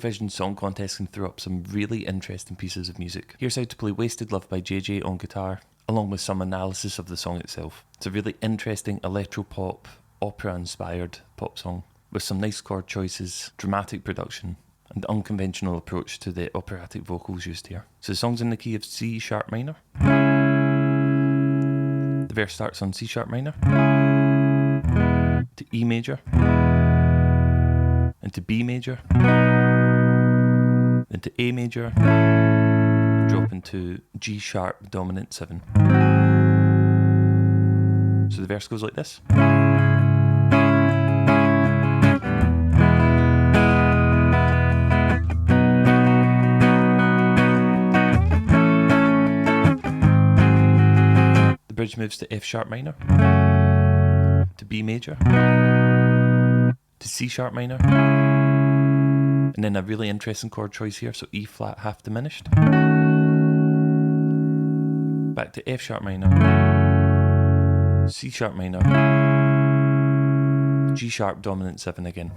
Eurovision Song Contest can throw up some really interesting pieces of music. Here's how to play Wasted Love by JJ on guitar, along with some analysis of the song itself. It's a really interesting electro-pop, opera-inspired pop song with some nice chord choices, dramatic production, and unconventional approach to the operatic vocals used here. So the song's in the key of C sharp minor. The verse starts on C sharp minor, to E major, into B major, into A major, drop into G sharp dominant 7. So the verse goes like this. The bridge moves to F sharp minor, to B major, to C sharp minor, and then a really interesting chord choice here, so E flat half diminished, back to F sharp minor, C sharp minor, G sharp dominant 7 again.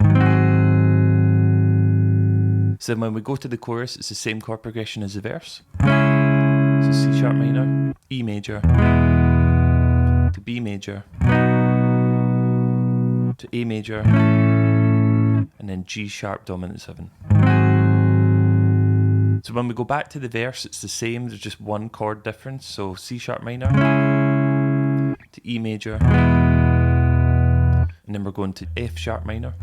So when we go to the chorus, it's the same chord progression as the verse. So C sharp minor, E major, to B major, to A major, and then G sharp dominant 7. So when we go back to the verse, it's the same, there's just one chord difference. So C sharp minor to E major, and then we're going to F sharp minor.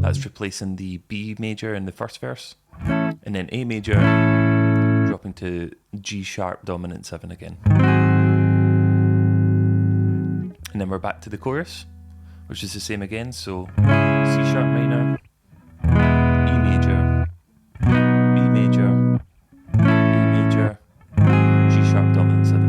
That's replacing the B major in the first verse, and then A major, dropping to G sharp dominant 7 again. And then we're back to the chorus, which is the same again, so C sharp minor, E major, B major, A major, G sharp dominant 7.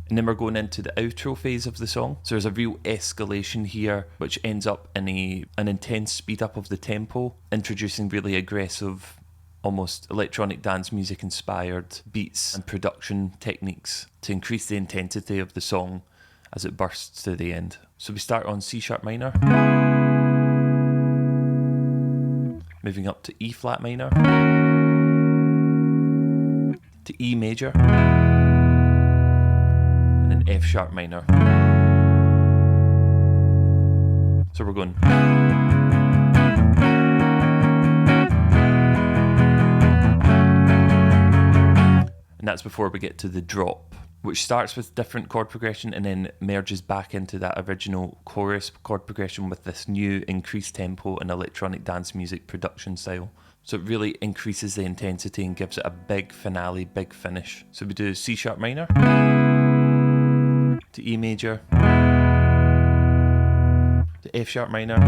And then we're going into the outro phase of the song. So there's a real escalation here, which ends up in an intense speed up of the tempo, introducing really aggressive, almost electronic dance music inspired beats and production techniques to increase the intensity of the song as it bursts to the end. So we start on C sharp minor, moving up to E flat minor, to E major, and then F sharp minor. So we're going. And that's before we get to the drop, which starts with different chord progression and then merges back into that original chorus chord progression with this new increased tempo and electronic dance music production style. So it really increases the intensity and gives it a big finale, big finish. So we do C sharp minor to E major to F sharp minor,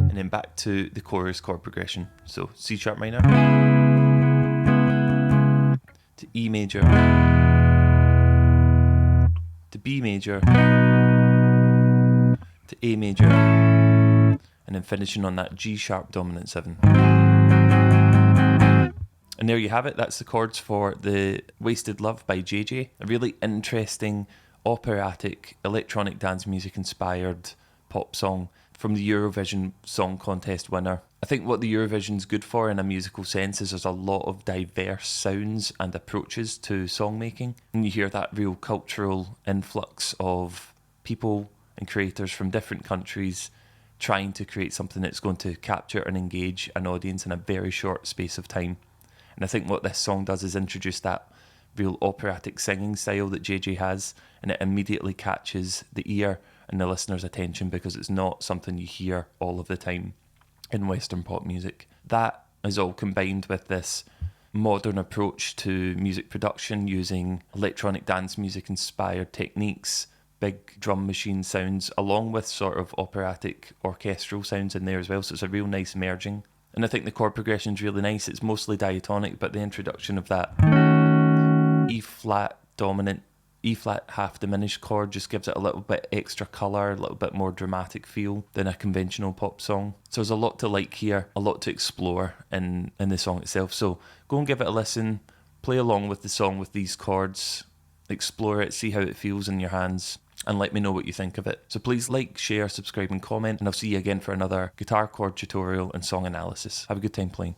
and then back to the chorus chord progression. So C sharp minor to E major, to B major, to A major, and then finishing on that G sharp dominant 7. And there you have it, that's the chords for the Wasted Love by JJ. A really interesting, operatic, electronic dance music inspired pop song from the Eurovision Song Contest winner. I think what the Eurovision's good for in a musical sense is there's a lot of diverse sounds and approaches to songmaking. And you hear that real cultural influx of people and creators from different countries trying to create something that's going to capture and engage an audience in a very short space of time. And I think what this song does is introduce that real operatic singing style that JJ has, and it immediately catches the ear and the listener's attention because it's not something you hear all of the time in Western pop music. That is all combined with this modern approach to music production using electronic dance music inspired techniques, big drum machine sounds, along with sort of operatic orchestral sounds in there as well. So it's a real nice merging. And I think the chord progression is really nice. It's mostly diatonic, but the introduction of that E flat dominant, E flat half diminished chord just gives it a little bit extra colour, a little bit more dramatic feel than a conventional pop song. So there's a lot to like here, a lot to explore in the song itself. So go and give it a listen, play along with the song with these chords, explore it, see how it feels in your hands. and let me know what you think of it. So please like, share, subscribe and comment, and I'll see you again for another guitar chord tutorial and song analysis. Have a good time playing.